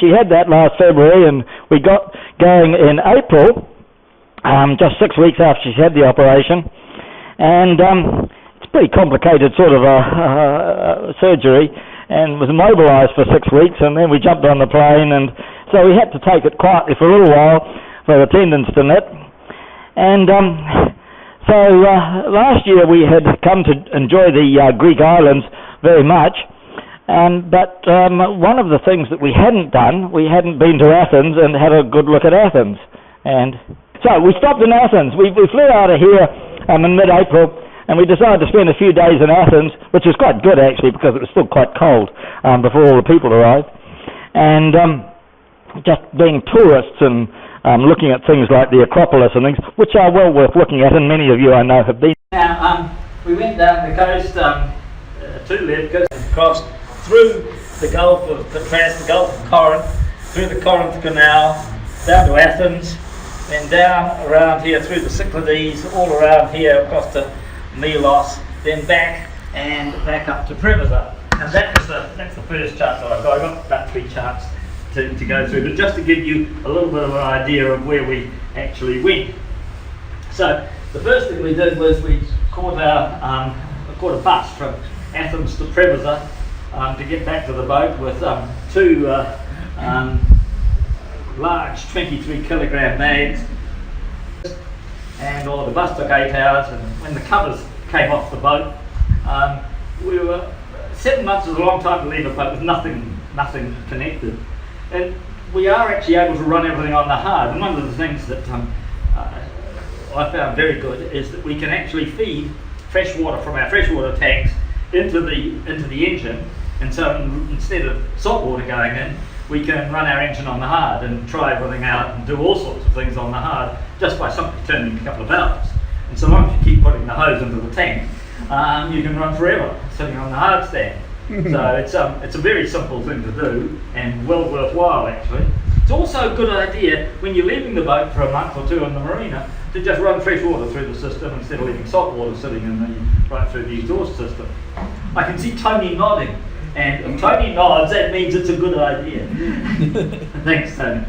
She had that last February, and we got going in April, just 6 weeks after she's had the operation. And it's a pretty complicated sort of surgery, and was immobilised for 6 weeks, and then we jumped on the plane, and so we had to take it quietly for a little while for the tendons to knit. And so last year we had come to enjoy the Greek islands very much, but one of the things that we hadn't done, we hadn't been to Athens and had a good look at Athens. And so we stopped in Athens. We flew out of here in mid-April, and we decided to spend a few days in Athens, which was quite good actually because it was still quite cold before all the people arrived. And just being tourists and looking at things like the Acropolis and things, which are well worth looking at, and many of you I know have been. Now, we went down the coast to Levkos, across through the Gulf of Patras, the Gulf of Corinth, through the Corinth Canal, down to Athens, then down around here through the Cyclades, all around here across to Milos, then back and back up to Preveza. And that's the first chart that I've got. I've got about 3 charts to go through, but just to give you a little bit of an idea of where we actually went. So the first thing we did was we caught a bus from Athens to Preveza to get back to the boat with 2 large 23 kilogram bags, and the bus took 8 hours, and when the covers came off the boat, we were 7 months is a long time to leave a boat with nothing connected, and we are actually able to run everything on the hard. And one of the things that I found very good is that we can actually feed fresh water from our freshwater tanks into the engine, and so instead of salt water going in, we can run our engine on the hard and try everything out and do all sorts of things on the hard just by simply turning a couple of valves. And so long as you keep putting the hose into the tank, you can run forever sitting on the hard stand. So it's a very simple thing to do and well worthwhile actually. It's also a good idea when you're leaving the boat for a month or 2 in the marina to just run fresh water through the system instead of leaving salt water sitting right through the exhaust system. I can see Tony nodding. And if Tony nods, that means it's a good idea. Thanks, Tony.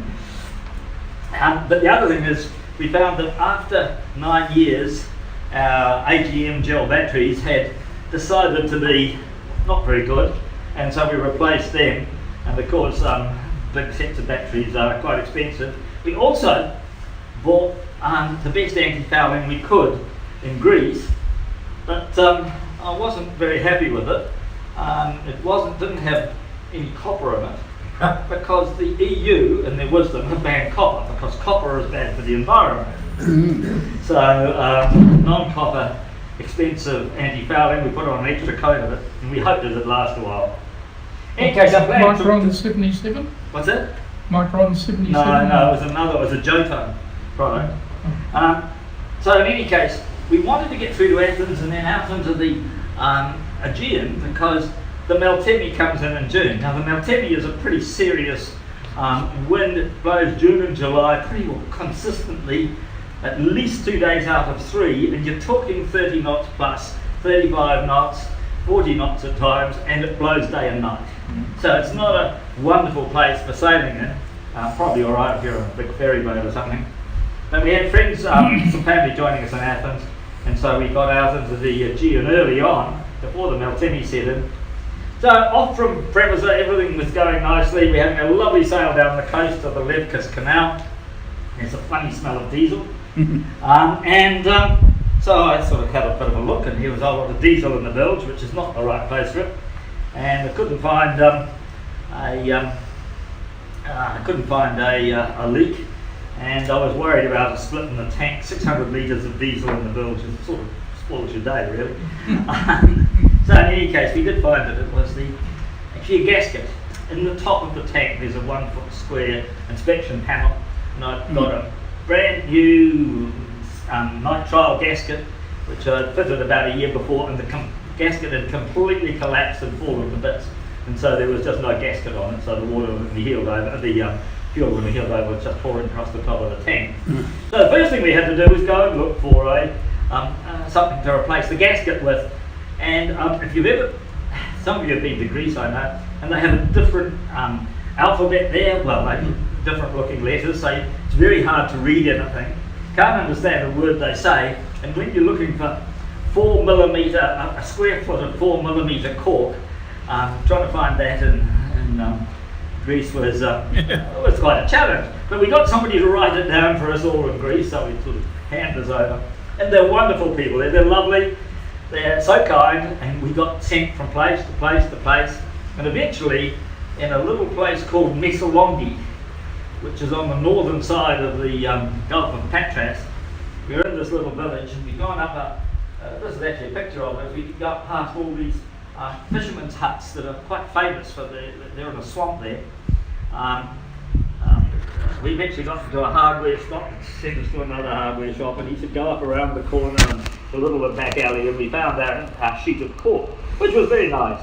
But the other thing is, we found that after 9 years, our AGM gel batteries had decided to be not very good, and so we replaced them. And of course, big sets of batteries are quite expensive. We also bought the best anti-fouling we could in Greece, but I wasn't very happy with it. It didn't have any copper in it because the EU, in their wisdom, have banned copper because copper is bad for the environment. So non-copper, expensive anti-fouling, we put on an extra coat of it, and we hoped it would last a while. In case I planned Micron 77? What's that? Micron 77? No, it was a Jotun product. So in any case, we wanted to get through to Athens and then out into the Aegean because the Meltemi comes in June. Now the Meltemi is a pretty serious wind. It blows June and July pretty well consistently, at least 2 days out of 3, and you're talking 30 knots plus, 35 knots, 40 knots at times, and it blows day and night. So it's not a wonderful place for sailing in. Probably alright if you're on a big ferry boat or something. But we had friends, some family joining us in Athens, and so we got out into the Aegean early on, before the Meltemi set in. So off from Preveza, everything was going nicely. We're having a lovely sail down the coast of the Levkos Canal. There's a funny smell of diesel. So I sort of had a bit of a look, and here was a lot of diesel in the bilge, which is not the right place for it. And I couldn't find a leak, and I was worried about a split in the tank. 600 litres of diesel in the bilge is sort of spoils your day, really. So in any case, we did find that it was actually a gasket. In the top of the tank, there's a 1 foot square inspection panel, and I've got a brand new nitrile gasket, which I'd fitted about a year before, and the gasket had completely collapsed and fallen to bits, and so there was just no gasket on it, so the water when we heeled over, the fuel when we heeled over was just pouring across the top of the tank. So the first thing we had to do was go and look for something to replace the gasket with, and if you've ever, some of you have been to Greece I know, and they have a different alphabet there, well, maybe different looking letters, so it's very hard to read anything. Can't understand a word they say, and when you're looking for 4mm, a square foot of 4mm cork, trying to find that in Greece was quite a challenge. But we got somebody to write it down for us all in Greece, so we sort of hand us over. And they're wonderful people, they're lovely, they're so kind, and we got sent from place to place to place, and eventually in a little place called Messalongi, which is on the northern side of the Gulf of Patras. We were in this little village, and we'd gone up this is actually a picture of it, we got past all these fishermen's huts that are quite famous for they're in a swamp there. We eventually got into a hardware shop, sent us to another hardware shop, and he said go up around the corner and a little bit back alley, and we found our sheet of cork, which was very nice.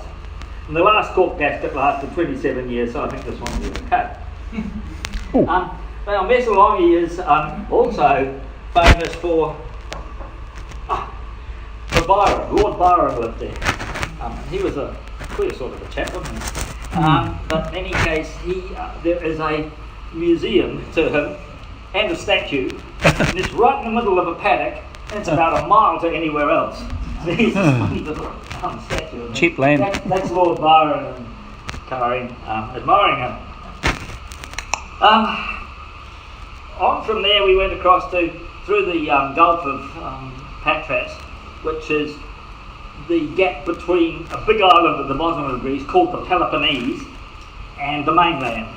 And the last cork gasket lasted 27 years, so I think this one will be okay. Now Messalongi is also famous for Byron. Lord Byron lived there. He was a queer sort of a chap, wasn't he? But in any case, there is a museum to him and a statue, and it's right in the middle of a paddock, and it's about a mile to anywhere else. There's a funny little statue. Cheap land. That's Lord Byron and Karin admiring him. On from there, we went across through the Gulf of Patras, which is the gap between a big island at the bottom of Greece called the Peloponnese and the mainland.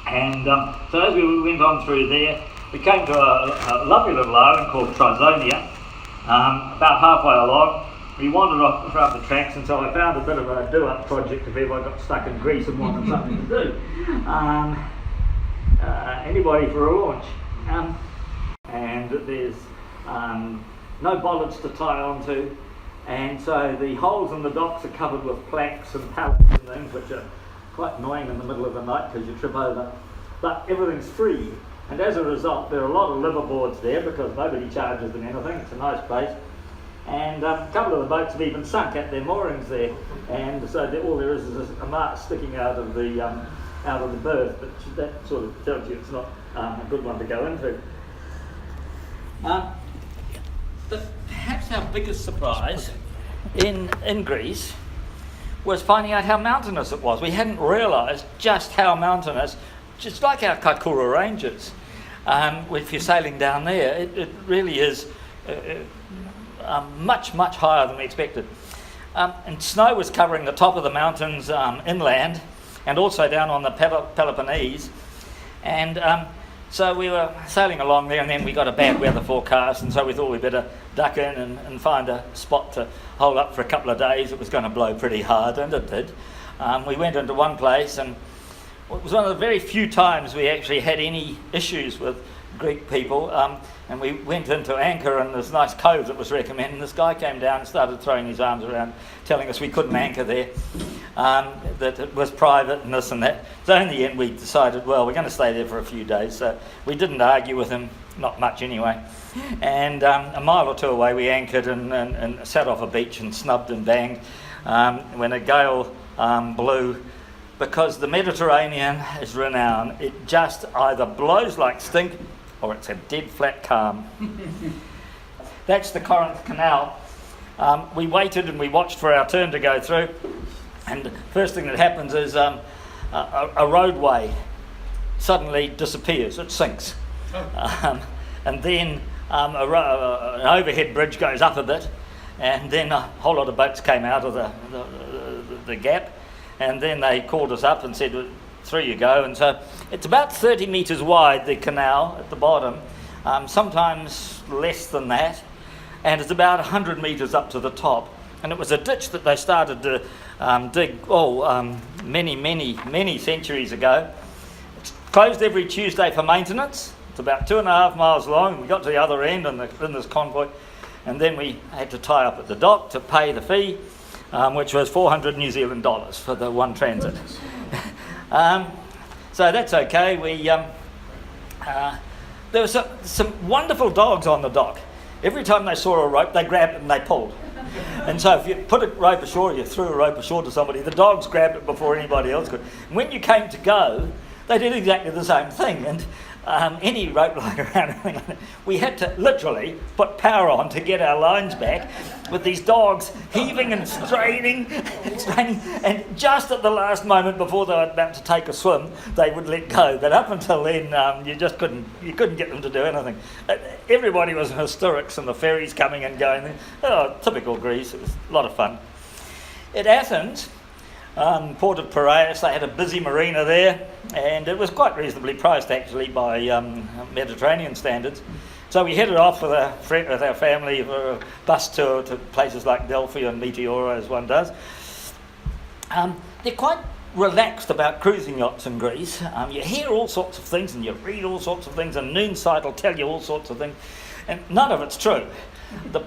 And so as we went on through there, we came to a lovely little island called Trizonia, about halfway along. We wandered off around the tracks, and so I found a bit of a do-up project if ever I got stuck in Greece and wanted something to do. Anybody for a launch. And there's no bollards to tie onto, and so the holes in the docks are covered with planks and pallets and things, which are quite annoying in the middle of the night because you trip over. But everything's free, and as a result there are a lot of liverboards there because nobody charges them anything. It's a nice place, and a couple of the boats have even sunk at their moorings there, and so all there is a mast sticking out of the berth, but that sort of tells you it's not a good one to go into. But perhaps our biggest surprise in Greece was finding out how mountainous it was. We hadn't realised just how mountainous, just like our Kaikoura Ranges. If you're sailing down there, it really is much, much higher than we expected. And snow was covering the top of the mountains inland, and also down on the Peloponnese. And so we were sailing along there, and then we got a bad weather forecast, and so we thought we'd better duck in and find a spot to hold up for a couple of days. It was going to blow pretty hard, and it did. We went into one place, and it was one of the very few times we actually had any issues with Greek people, and we went into anchor in this nice cove that was recommended, and this guy came down and started throwing his arms around, telling us we couldn't anchor there, that it was private and this and that. So in the end we decided, well, we're going to stay there for a few days, so we didn't argue with him, not much anyway. And a mile or two away we anchored and sat off a beach and snubbed and banged when a gale blew, because the Mediterranean is renowned. It just either blows like stink or it's a dead flat calm. That's the Corinth Canal. We waited and we watched for our turn to go through, and the first thing that happens is a roadway suddenly disappears, it sinks. And then an overhead bridge goes up a bit, and then a whole lot of boats came out of the gap, and then they called us up and said, through you go. And so it's about 30 metres wide, the canal at the bottom, sometimes less than that, and it's about 100 metres up to the top. And it was a ditch that they started to dig many centuries ago. It's closed every Tuesday for maintenance. It's about 2.5 miles long. We got to the other end in this convoy, and then we had to tie up at the dock to pay the fee, which was 400 New Zealand dollars for the one transit. So that's okay. There were some wonderful dogs on the dock. Every time they saw a rope, they grabbed it and they pulled. And so if you put a rope ashore, you threw a rope ashore to somebody, the dogs grabbed it before anybody else could. And when you came to go, they did exactly the same thing. And any rope lying around, we had to literally put power on to get our lines back with these dogs heaving and straining, and just at the last moment before they were about to take a swim, they would let go. But up until then, you just couldn't get them to do anything. Everybody was in hysterics, and the ferries coming and going. Oh, typical Greece. It was a lot of fun. At Athens, port of Piraeus, they had a busy marina there, and it was quite reasonably priced actually by Mediterranean standards. So we headed off with our family for a bus tour to places like Delphi and Meteora, as one does. They're quite relaxed about cruising yachts in Greece. You hear all sorts of things and you read all sorts of things, and Noonside will tell you all sorts of things, and none of it's true. The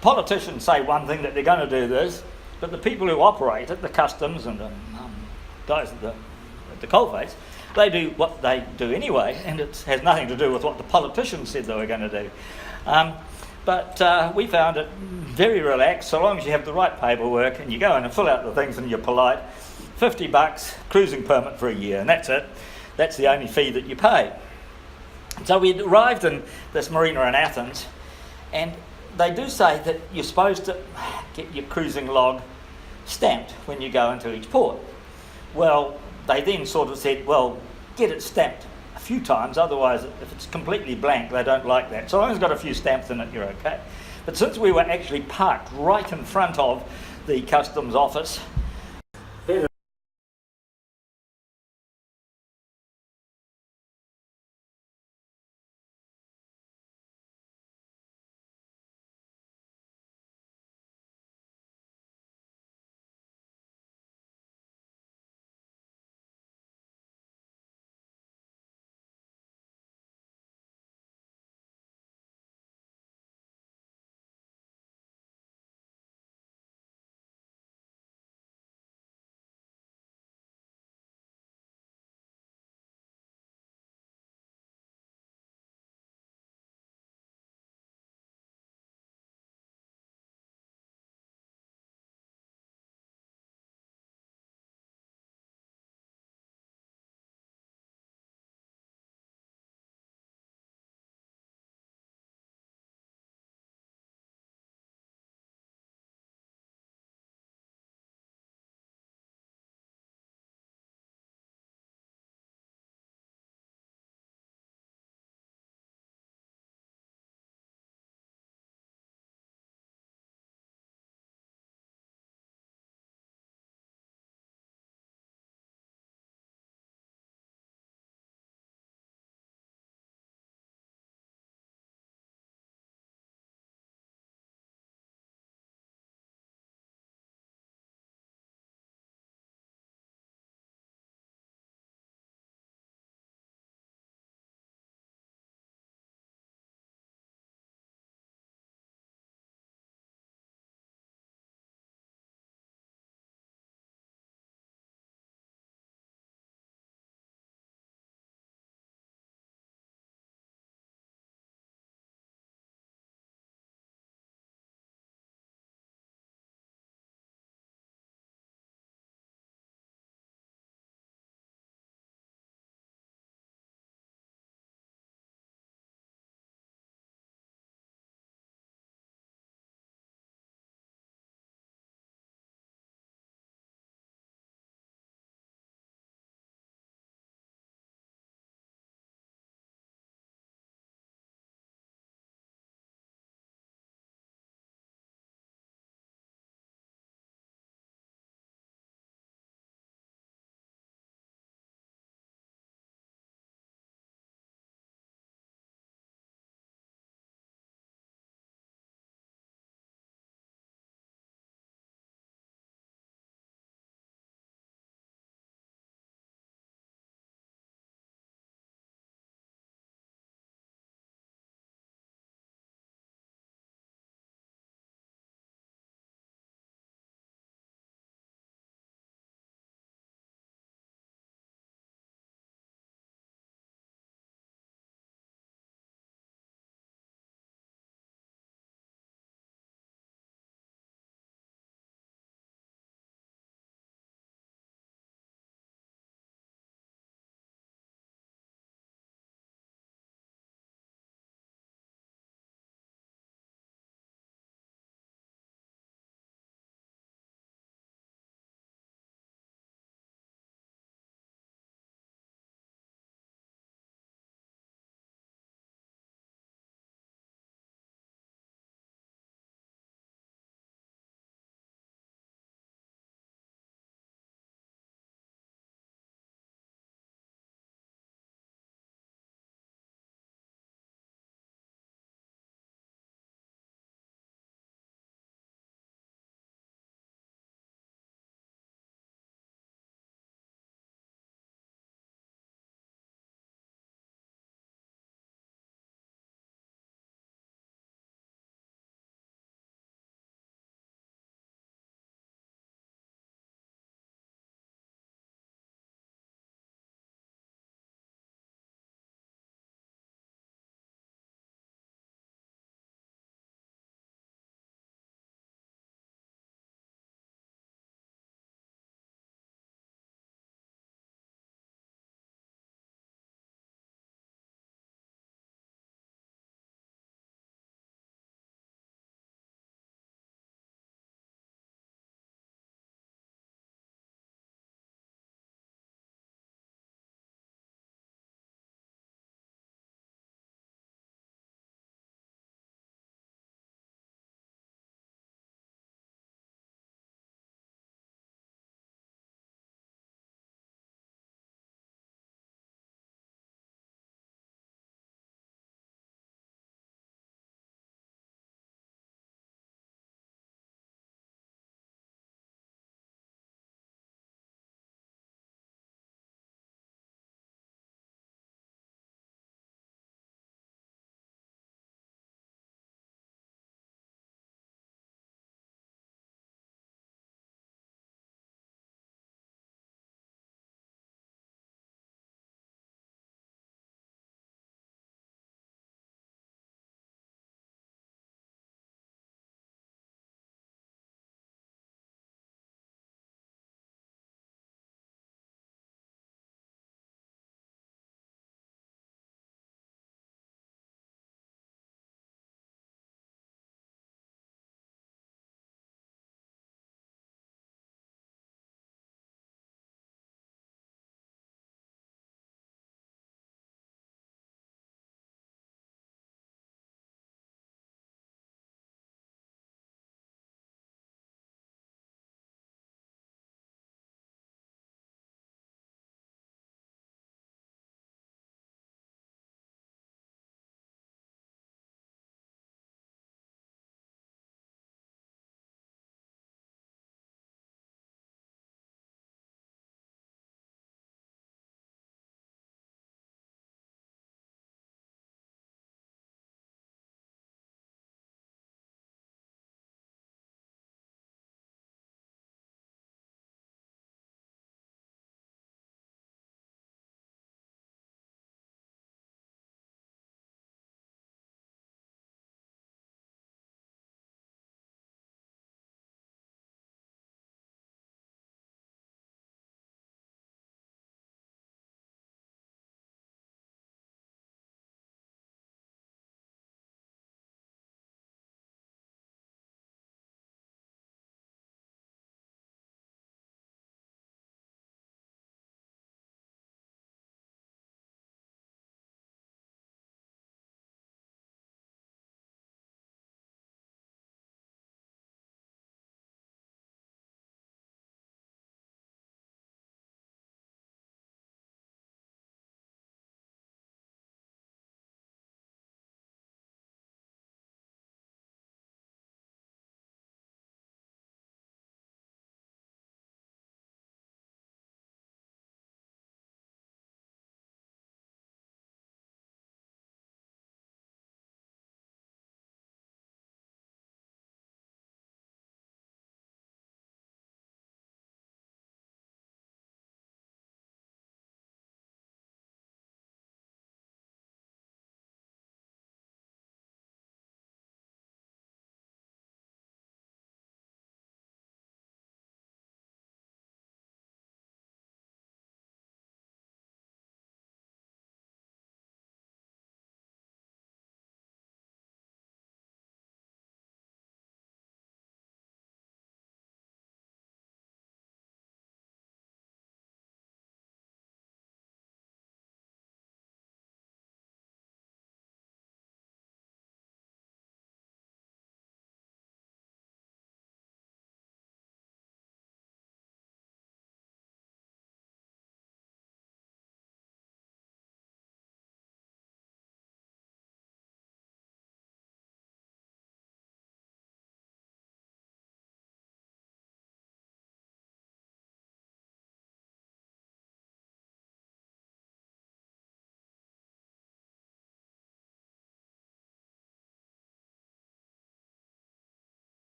politicians say one thing, that they're going to do this, but the people who operate it, the customs and the guys at the coalface, they do what they do anyway, and it has nothing to do with what the politicians said they were going to do. But we found it very relaxed, so long as you have the right paperwork and you go in and fill out the things and you're polite. $50 cruising permit for a year, and that's it. That's the only fee that you pay. So we arrived in this marina in Athens, and they do say that you're supposed to get your cruising log stamped when you go into each port. Well, they then sort of said, well, get it stamped a few times, otherwise if it's completely blank, they don't like that. So long as it's got a few stamps in it, you're okay. But since we were actually parked right in front of the customs office,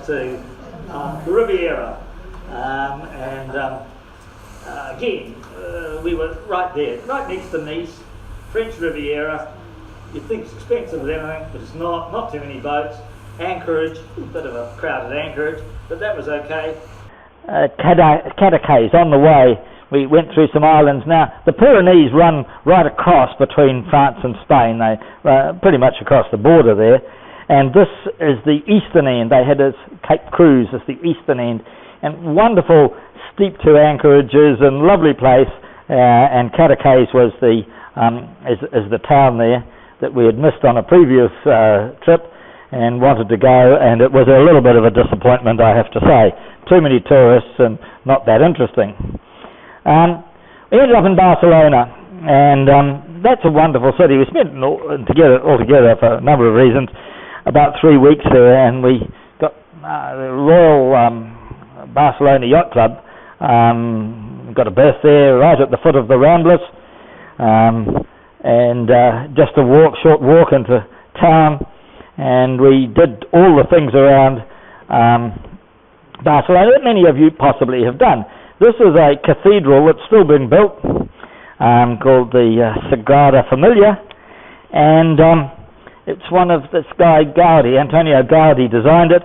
to the Riviera, again, we were right there, right next to Nice, French Riviera. You'd think it's expensive as anything, but it's not. Not too many boats. Anchorage, a bit of a crowded Anchorage, but that was okay. Cadaqués on the way. We went through some islands. Now, the Pyrenees run right across between France and Spain. They pretty much across the border there. And this is the eastern end. They had this Cape Cruz as the eastern end. And wonderful steep to anchorages and lovely place. And Cadaqués was is the town there that we had missed on a previous trip and wanted to go. And it was a little bit of a disappointment, I have to say. Too many tourists and not that interesting. We ended up in Barcelona, and that's a wonderful city. We spent altogether for a number of reasons about 3 weeks there, and we got the Royal Barcelona Yacht Club. Got a berth there right at the foot of the Ramblers, and just a short walk into town, and we did all the things around Barcelona that many of you possibly have done. This is a cathedral that's still being built called the Sagrada Familia, and it's one of this guy Gaudi, Antonio Gaudi, designed it,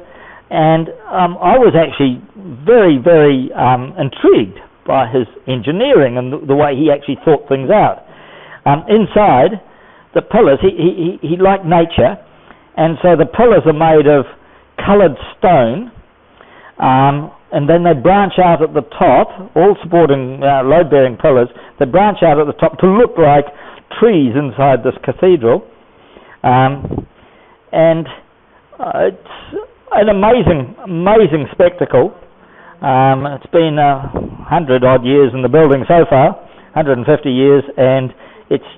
and I was actually very, very intrigued by his engineering and the way he actually thought things out. Inside, the pillars, he liked nature, and so the pillars are made of coloured stone, and then they branch out at the top, all supporting load-bearing pillars. They branch out at the top to look like trees inside this cathedral. And it's an amazing spectacle. It's been 100-odd years in the building so far, 150 years, and it's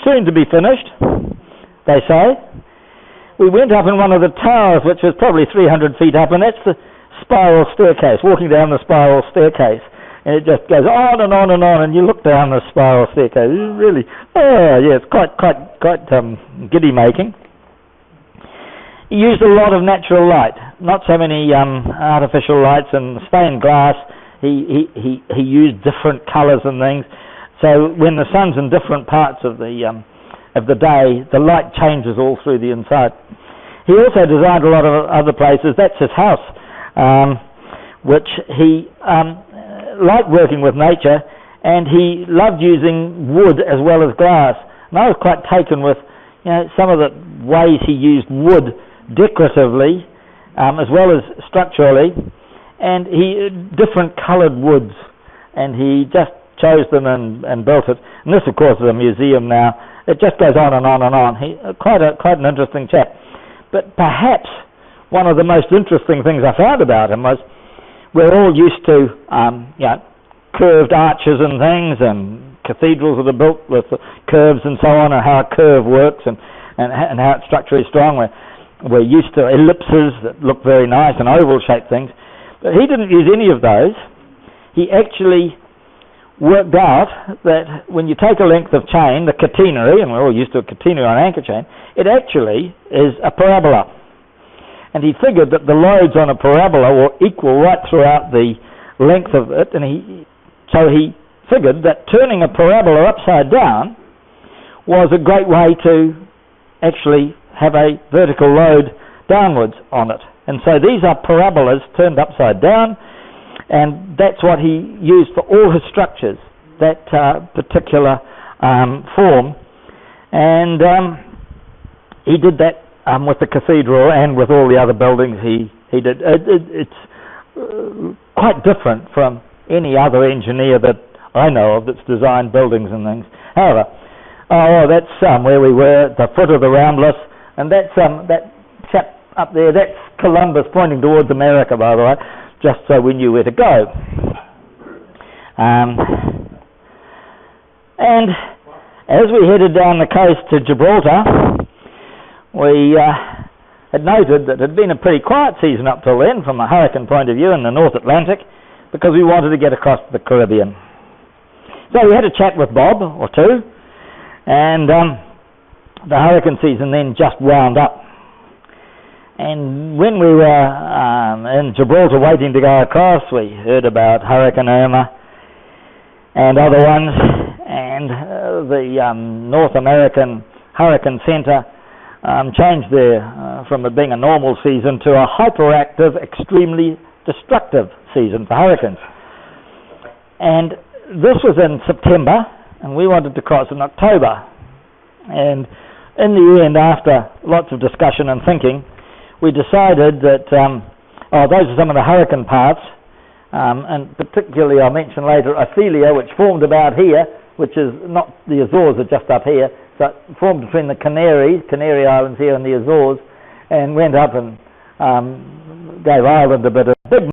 soon to be finished, they say. We went up in one of the towers, which was probably 300 feet up, and that's the spiral staircase, walking down the spiral staircase, and it just goes on and on and on, and you look down the spiral staircase. It's really, it's quite giddy making. He used a lot of natural light, not so many artificial lights and stained glass. He used different colours and things, so when the sun's in different parts of the day, the light changes all through the inside. He also designed a lot of other places. That's his house, which he liked working with nature, and he loved using wood as well as glass. And I was quite taken with some of the ways he used wood decoratively as well as structurally, and different coloured woods, and he just chose them and built it. And this, of course, is a museum now. It just goes on and on and on. Quite an interesting chap. But perhaps one of the most interesting things I found about him was we're all used to curved arches and things, and cathedrals that are built with curves and so on, and how a curve works and how its structure is strong. We're used to ellipses that look very nice and oval-shaped things. But he didn't use any of those. He actually worked out that when you take a length of chain, the catenary, and we're all used to a catenary on anchor chain, it actually is a parabola. And he figured that the loads on a parabola were equal right throughout the length of it, and so he figured that turning a parabola upside down was a great way to actually have a vertical load downwards on it. And so these are parabolas turned upside down, and that's what he used for all his structures, that particular form. And he did that with the cathedral and with all the other buildings he did. It's quite different from any other engineer that I know of that's designed buildings and things. However, that's where we were, at the foot of the Ramblers, and that's that chap up there, that's Columbus pointing towards America, by the way, just so we knew where to go. And as we headed down the coast to Gibraltar, we had noted that it had been a pretty quiet season up till then from a hurricane point of view in the North Atlantic, because we wanted to get across to the Caribbean. So we had a chat with Bob or two, and the hurricane season then just wound up. And when we were in Gibraltar waiting to go across, we heard about Hurricane Irma and other ones, and the North American Hurricane Center changed from it being a normal season to a hyperactive, extremely destructive season for hurricanes. And this was in September, and we wanted to cross in October. And in the end, after lots of discussion and thinking, we decided that, those are some of the hurricane paths, and particularly I'll mention later Ophelia, which formed about here, which is not, the Azores are just up here, so it formed between the Canary Islands here and the Azores, and went up and gave Ireland a bit of big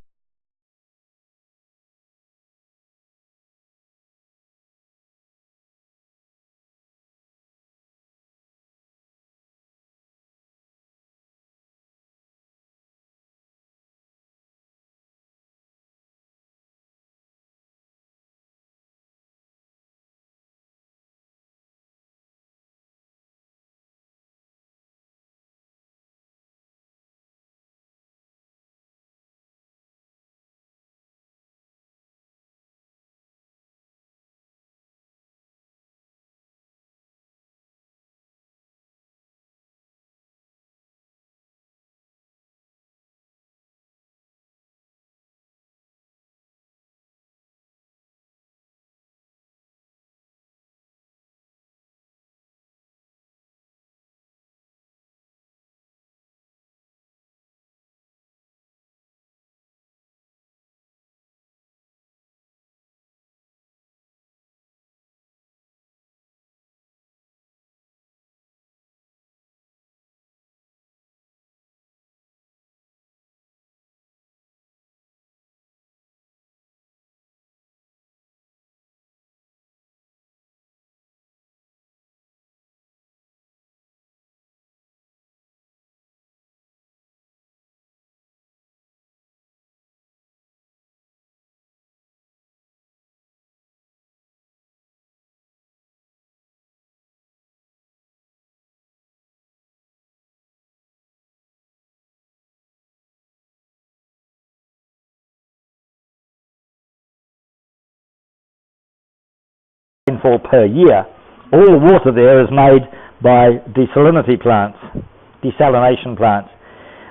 rainfall per year. All the water there is made by desalination plants.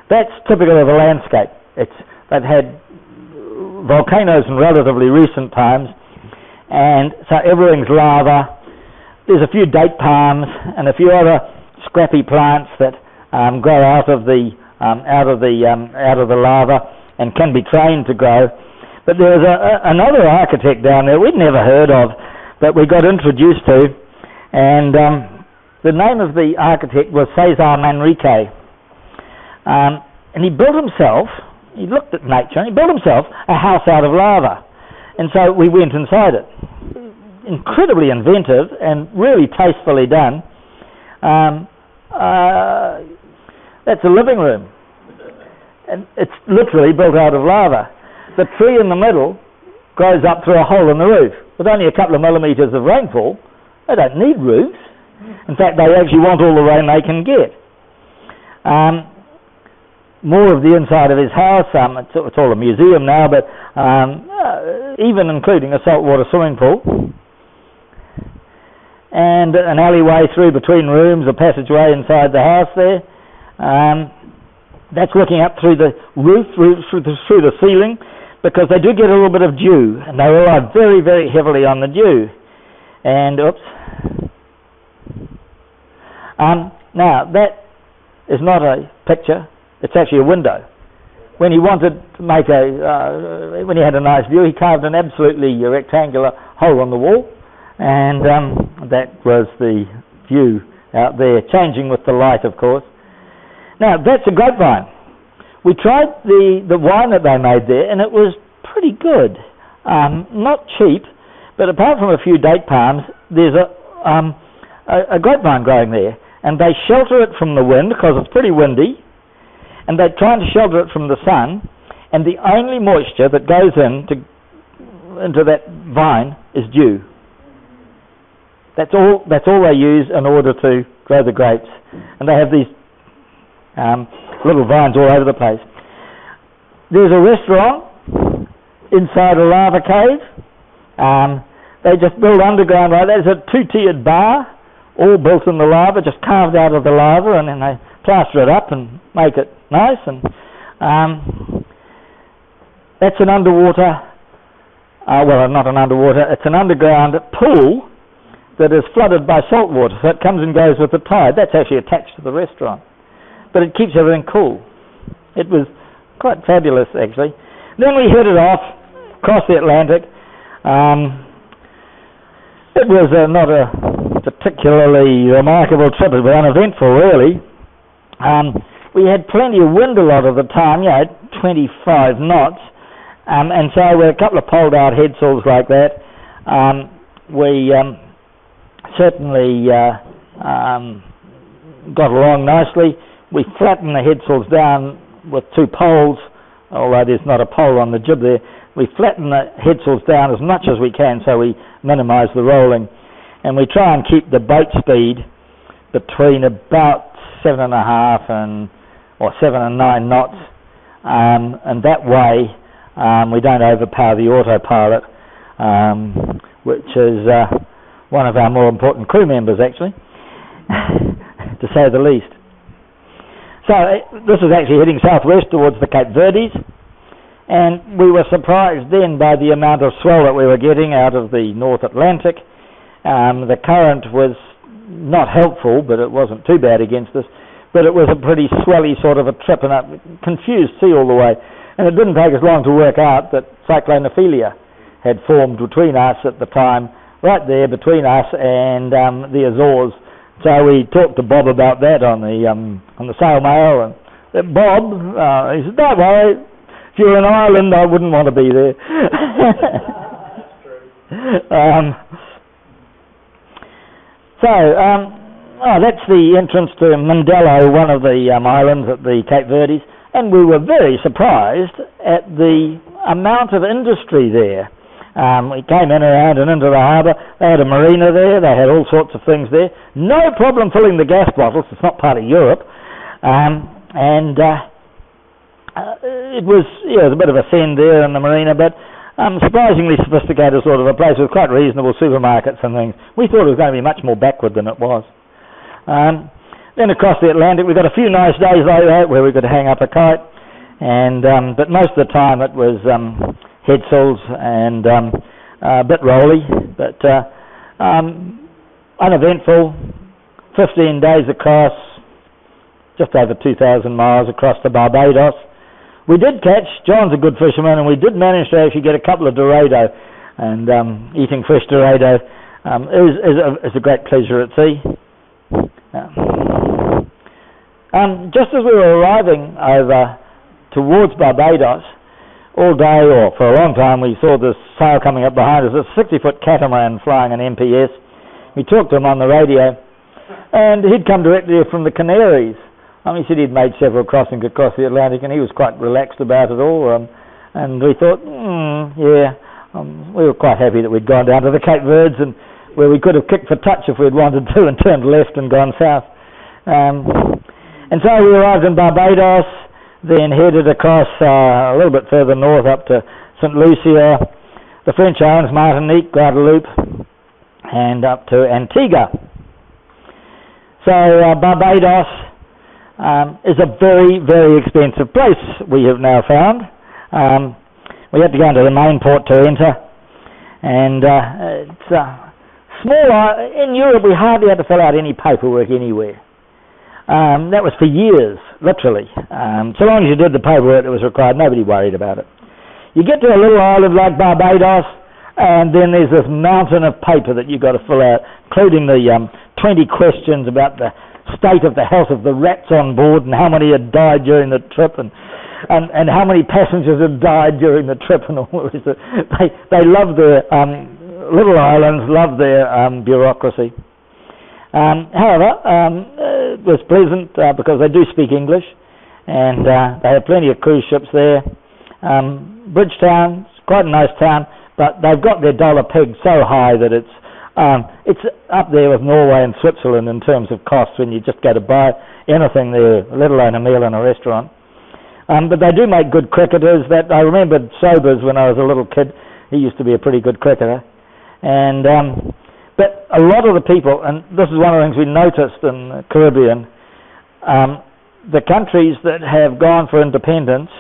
That's typical of the landscape. They've had volcanoes in relatively recent times, and so everything's lava. There's a few date palms and a few other scrappy plants that grow out of the lava and can be trained to grow. But there was another architect down there we'd never heard of that we got introduced to, and the name of the architect was Cesar Manrique, and he looked at nature and he built himself a house out of lava, and so we went inside it. Incredibly inventive and really tastefully done. That's a living room, and it's literally built out of lava. The tree in the middle grows up through a hole in the roof. With only a couple of millimetres of rainfall, they don't need roofs. In fact, they actually want all the rain they can get. More of the inside of his house, it's all a museum now, but even including a saltwater swimming pool, and an alleyway through between rooms, a passageway inside the house there. That's looking up through the roof, through the ceiling, because they do get a little bit of dew, and they rely very, very heavily on the dew. And, now, that is not a picture, it's actually a window. When he wanted to make when he had a nice view, he carved an absolutely rectangular hole on the wall, and that was the view out there, changing with the light, of course. Now, that's a grapevine. We tried the wine that they made there, and it was pretty good. Not cheap, but apart from a few date palms, there's a grapevine growing there, and they shelter it from the wind because it's pretty windy, and they're trying to shelter it from the sun, and the only moisture that goes into that vine is dew. That's all they use in order to grow the grapes, and they have these Little vines all over the place. There's a restaurant inside a lava cave. They just build underground like that. There's a two-tiered bar, all built in the lava, just carved out of the lava, and then they plaster it up and make it nice. And that's an underwater, well, not an underwater, it's an underground pool that is flooded by salt water, so it comes and goes with the tide. That's actually attached to the restaurant, but it keeps everything cool. It was quite fabulous, actually. Then we headed off across the Atlantic. It was not a particularly remarkable trip. It was uneventful, really. We had plenty of wind a lot of the time, 25 knots, and so with a couple of poled out headsails like that, we certainly got along nicely. We flattened the headsails down with two poles, although there's not a pole on the jib there. We flatten the headsails down as much as we can so we minimise the rolling, and we try and keep the boat speed between about 7.5 or 7 and 9 knots, and that way we don't overpower the autopilot, which is one of our more important crew members, actually, to say the least. So this is actually heading southwest towards the Cape Verdes, and we were surprised then by the amount of swell that we were getting out of the North Atlantic. The current was not helpful, but it wasn't too bad against us, but it was a pretty swelly sort of a trip and a confused sea all the way, and it didn't take us long to work out that Cyclone Ophelia had formed between us at the time, right there between us and the Azores. So we talked to Bob about that on the sail mail, and Bob, he said, "Don't worry, if you're an island, I wouldn't want to be there." That's the entrance to Mindelo, one of the islands at the Cape Verdes, and we were very surprised at the amount of industry there. We came in around and into the harbour. They had a marina there. They had all sorts of things there. No problem filling the gas bottles. It's not part of Europe. It was a bit of a send there in the marina, but surprisingly sophisticated sort of a place with quite reasonable supermarkets and things. We thought it was going to be much more backward than it was. Then across the Atlantic, we got a few nice days like that where we could hang up a kite, but most of the time it was headsails and a bit rolly, but uneventful. 15 days across, just over 2,000 miles across to Barbados. We did catch, John's a good fisherman, and we did manage to actually get a couple of dorado, and eating fresh dorado is a great pleasure at sea. Just as we were arriving over towards Barbados, all day, or for a long time, we saw this sail coming up behind us, a 60-foot catamaran flying an MPS. We talked to him on the radio, and he'd come directly from the Canaries. He said he'd made several crossings across the Atlantic, and he was quite relaxed about it all. And we thought, we were quite happy that we'd gone down to the Cape Verdes, and where we could have kicked for touch if we'd wanted to, and turned left and gone south. And so we arrived in Barbados, then headed across a little bit further north up to St. Lucia, the French Islands, Martinique, Guadeloupe, and up to Antigua. So Barbados is a very, very expensive place, we have now found. We had to go into the main port to enter, and it's small. In Europe, we hardly had to fill out any paperwork anywhere. That was for years, literally. So long as you did the paperwork that was required, nobody worried about it. You get to a little island like Barbados, and then there's this mountain of paper that you've got to fill out, including the 20 questions about the state of the health of the rats on board, and how many had died during the trip, and how many passengers had died during the trip, and all this. They love their little islands, love their bureaucracy. However, it was pleasant because they do speak English, and they have plenty of cruise ships there. Bridgetown, it's quite a nice town, but they've got their dollar pegged so high that it's It's up there with Norway and Switzerland in terms of costs when you just go to buy anything there, let alone a meal in a restaurant. But they do make good cricketers. That I remembered Sobers when I was a little kid. He used to be a pretty good cricketer. And but a lot of the people, and this is one of the things we noticed in the Caribbean, the countries that have gone for independence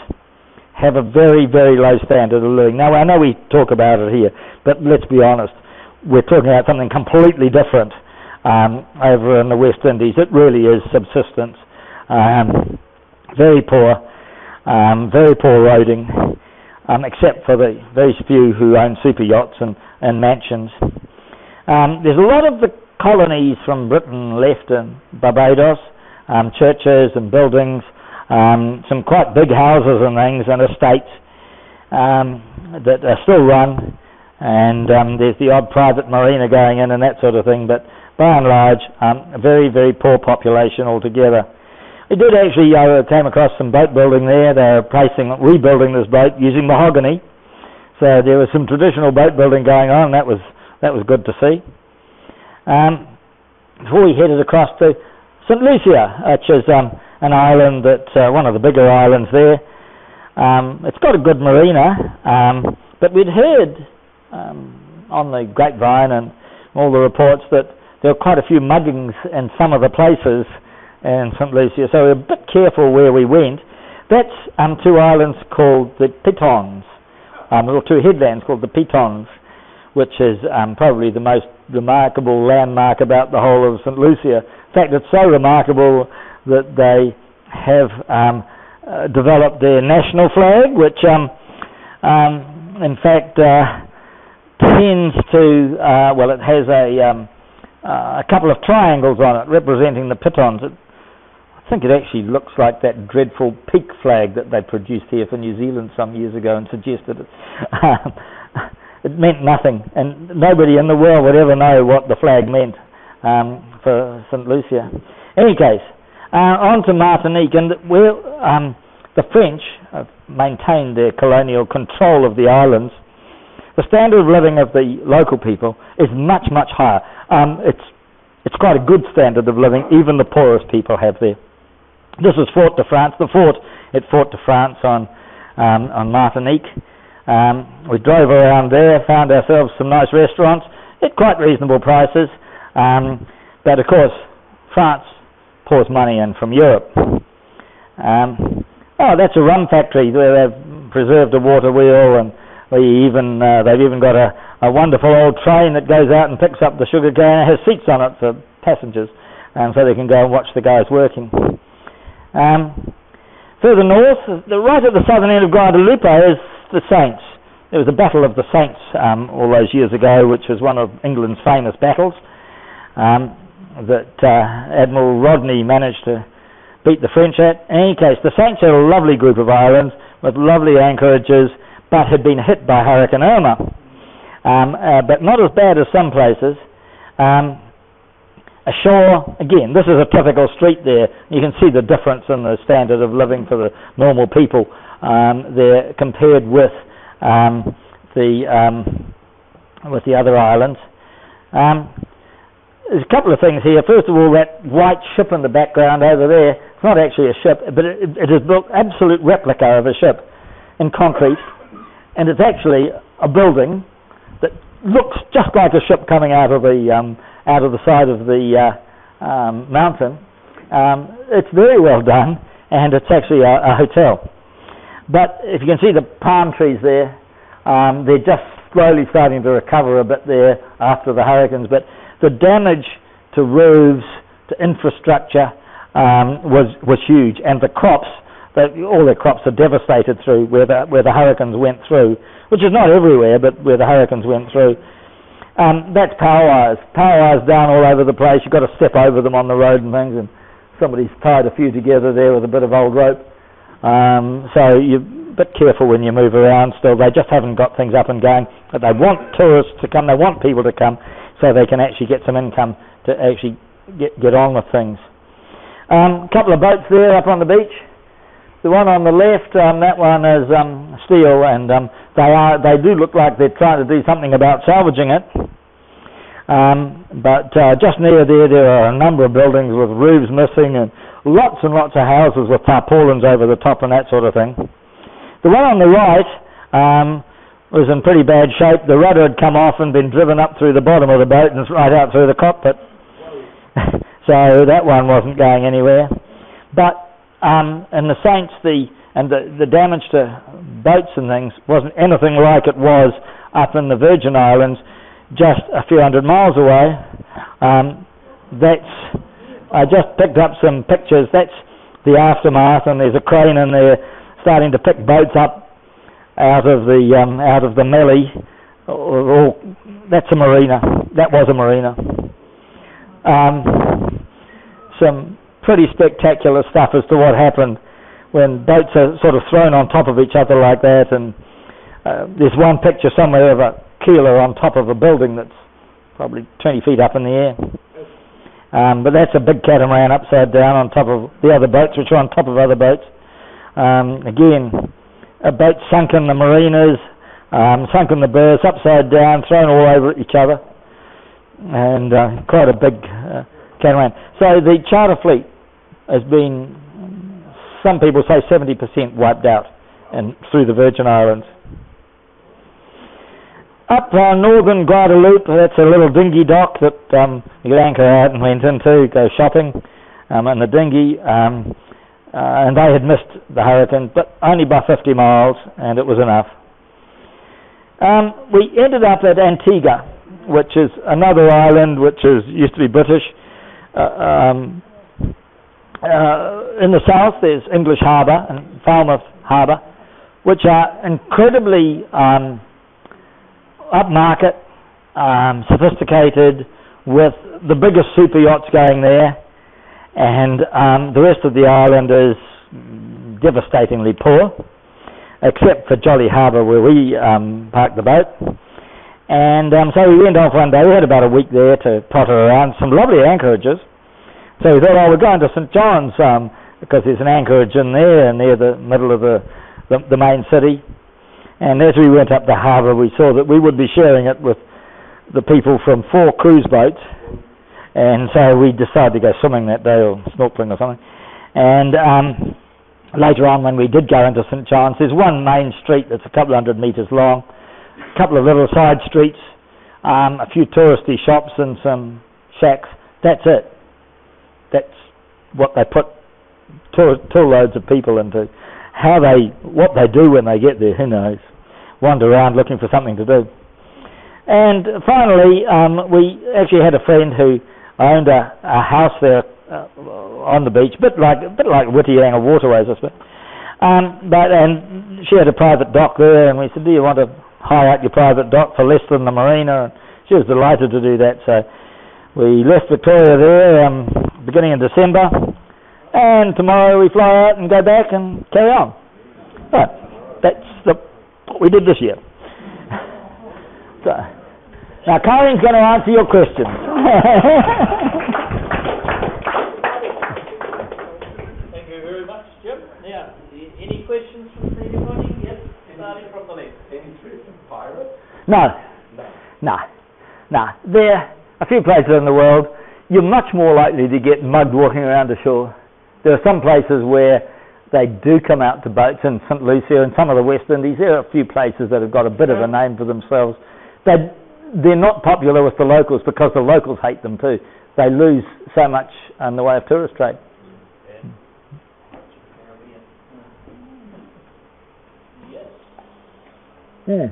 have a very, very low standard of living. Now, I know we talk about it here, but let's be honest. We're talking about something completely different over in the West Indies. It really is subsistence. Very poor roading, except for the very few who own super yachts and mansions. There's a lot of the colonies from Britain left in Barbados, churches and buildings, some quite big houses and things and estates that are still run, and there's the odd private marina going in and that sort of thing, but by and large a very, very poor population altogether. We did actually came across some boat building there. They're rebuilding this boat using mahogany, so there was some traditional boat building going on. That was good to see. Before we headed across to St. Lucia, which is an island that's one of the bigger islands there. It's got a good marina, but we'd heard on the grapevine and all the reports that there were quite a few muggings in some of the places in St. Lucia, so we were a bit careful where we went. That's two islands called the Pitons, or two headlands called the Pitons, which is probably the most remarkable landmark about the whole of St. Lucia. In fact, it's so remarkable that they have developed their national flag, which in fact tends to, it has a couple of triangles on it representing the Pitons. I think it actually looks like that dreadful peak flag that they produced here for New Zealand some years ago and suggested it. It meant nothing, and nobody in the world would ever know what the flag meant for St. Lucia. In any case, on to Martinique, and where the French have maintained their colonial control of the islands, the standard of living of the local people is much, much higher. It's quite a good standard of living, even the poorest people have there. This is Fort de France, the fort at Fort de France on Martinique. We drove around there, found ourselves some nice restaurants at quite reasonable prices, but of course France pours money in from Europe. That's a rum factory where they've preserved a water wheel, and they've even got a wonderful old train that goes out and picks up the sugar cane and has seats on it for passengers, so they can go and watch the guys working. Further north, right at the southern end of Guadeloupe, is the Saints. There was a battle of the Saints all those years ago, which was one of England's famous battles that Admiral Rodney managed to beat the French at. In any case, the Saints are a lovely group of islands with lovely anchorages, but had been hit by Hurricane Irma, but not as bad as some places. Ashore, again, this is a typical street there. You can see the difference in the standard of living for the normal people there compared with the other islands. There's a couple of things here. First of all, that white ship in the background over there, it's not actually a ship, but it is built absolute replica of a ship in concrete, and it's actually a building that looks just like a ship coming out of the side of the mountain. It's very well done, and it's actually a hotel. But if you can see the palm trees there, they're just slowly starting to recover a bit there after the hurricanes, but the damage to roofs, to infrastructure was huge, and the crops, all their crops are devastated through where the hurricanes went through, which is not everywhere, but where the hurricanes went through. That's power wires. Power wires down all over the place. You've got to step over them on the road and things, and somebody's tied a few together there with a bit of old rope. So you're a bit careful when you move around still. They just haven't got things up and going, but they want tourists to come, they want people to come so they can actually get some income to actually get on with things. A couple of boats there up on the beach. The one on the left, that one is steel, and they do look like they're trying to do something about salvaging it. But just near there are a number of buildings with roofs missing and lots of houses with tarpaulins over the top and that sort of thing. The one on the right was in pretty bad shape. The rudder had come off and been driven up through the bottom of the boat and right out through the cockpit. So that one wasn't going anywhere. But in the Saints, the damage to boats and things wasn't anything like it was up in the Virgin Islands, just a few hundred miles away. I just picked up some pictures. That's the aftermath, and there's a crane in there starting to pick boats up out of the melee. That's a marina. That was a marina. Some pretty spectacular stuff as to what happened when boats are sort of thrown on top of each other like that. And there's one picture somewhere of a keeler on top of a building that's probably 20 feet up in the air. But that's a big catamaran upside down on top of the other boats, which are on top of other boats. Again, a boat sunk in the marinas, sunk in the berths, upside down, thrown all over each other, and quite a big catamaran. So the charter fleet has been, some people say 70% wiped out and through the Virgin Islands. Up northern Guadeloupe, that's a little dinghy dock that you could anchor out and went into, go shopping in the dinghy, and they had missed the hurricane, but only by 50 miles, and it was enough. We ended up at Antiguia, which is another island which used to be British. In the south there's English Harbour and Falmouth Harbour, which are incredibly upmarket, sophisticated, with the biggest super yachts going there, and the rest of the island is devastatingly poor, except for Jolly Harbour where we parked the boat. And so we went off one day. We had about a week there to potter around, some lovely anchorages. So we thought, we're going to St John's because there's an anchorage in there near the middle of the main city. And as we went up the harbour, we saw that we would be sharing it with the people from 4 cruise boats. And so we decided to go swimming that day, or snorkeling or something. And later on, when we did go into St John's, there's one main street that's a couple hundred metres long, a couple of little side streets, a few touristy shops and some shacks. That's it. That's what they put tour loads of people into. What they do when they get there, who knows? Wander around looking for something to do. And finally, we actually had a friend who owned a house there on the beach, a bit like Whittianga Waterways, I suppose. And she had a private dock there, and we said, do you want to hire out your private dock for less than the marina? And she was delighted to do that. So we left Victoria there beginning in December, and tomorrow we fly out and go back and carry on. But that's what we did this year. So, now Karin's going to answer your questions. Thank you very much, Jim. Now, any questions from anybody? Yes, starting from the left. Any threats of pirates? No. There are a few places in the world you're much more likely to get mugged walking around the shore. There are some places where they do come out to boats in St Lucia and some of the West Indies. There are a few places that have got a bit of a name for themselves. They're not popular with the locals because the locals hate them too. They lose so much in the way of tourist trade. Yeah.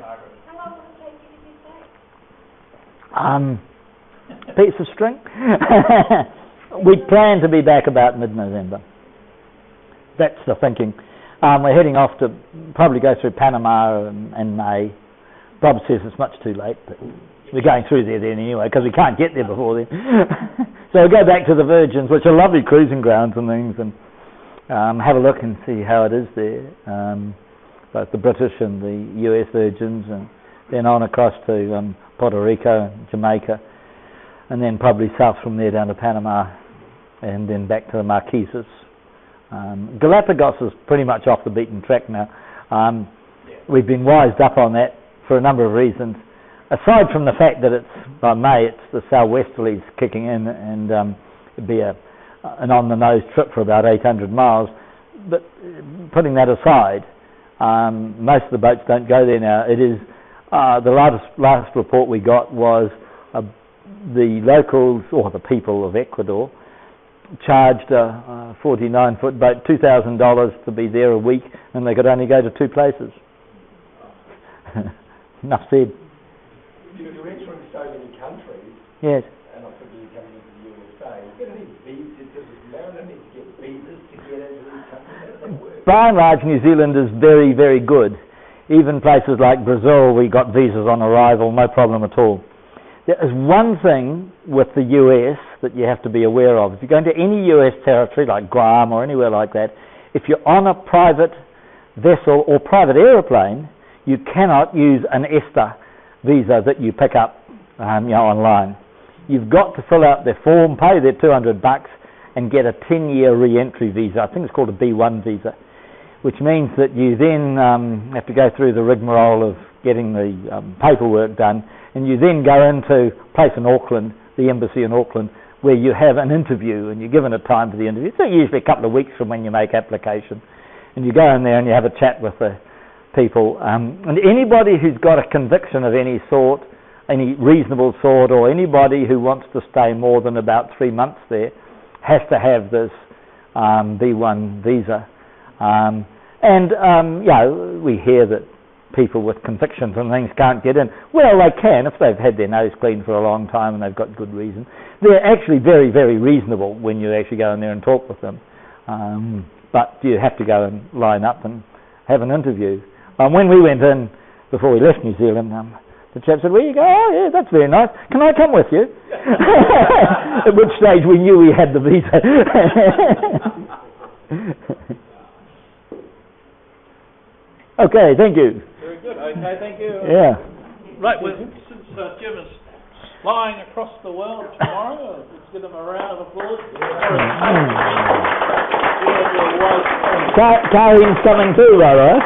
How long will it take you to get back? Piece of string. We plan to be back about mid-November. That's the thinking. We're heading off to probably go through Panama in May. Bob says it's much too late, but we're going through there then anyway because we can't get there before then. So we'll go back to the Virgins, which are lovely cruising grounds and things, and have a look and see how it is there. Both the British and the US Virgins, and then on across to Puerto Rico and Jamaica, and then probably south from there down to Panama, and then back to the Marquesas. Galapagos is pretty much off the beaten track now. We've been wised up on that for a number of reasons. aside from the fact that it's by May, it's the southwesterlies kicking in, and it'd be an on-the-nose trip for about 800 miles. But putting that aside, most of the boats don't go there now. It is the last report we got was the locals, or the people of Ecuador, charged a 49-foot boat $2,000 to be there a week, and they could only go to 2 places. Enough said. You're entering so many countries. Yes. And I think you're coming into the USA. You get any visas? Does Maryland need to get visas to get into these countries? How does that work? By and large, New Zealand is very, very good. Even places like Brazil, we got visas on arrival, no problem at all. There is one thing with the US that you have to be aware of. If you go into any US territory, like Guam or anywhere like that, if you're on a private vessel or private aeroplane, you cannot use an ESTA visa that you pick up online. You've got to fill out their form, pay their $200 and get a 10-year re-entry visa. I think it's called a B1 visa, which means that you then have to go through the rigmarole of getting the paperwork done, and you then go into a place in Auckland, the embassy in Auckland, where you have an interview, and you're given a time for the interview. So usually a couple of weeks from when you make application, and you go in there and you have a chat with the people, and anybody who's got a conviction of any sort, any reasonable sort, or anybody who wants to stay more than about 3 months there has to have this B1 visa. We hear that people with convictions and things can't get in. Well, they can if they've had their nose clean for a long time and they've got good reason. They're actually very, very reasonable when you actually go in there and talk with them. But you have to go and line up and have an interview. When we went in, before we left New Zealand, the chap said, "Where you go?" "Oh, yeah, that's very nice. Can I come with you?" At which stage we knew we had the visa. Okay, thank you. Very good. Okay, thank you. Yeah. Right, well, since Jim is flying across the world tomorrow, let's give him a round of applause. Karin's coming too, by the way.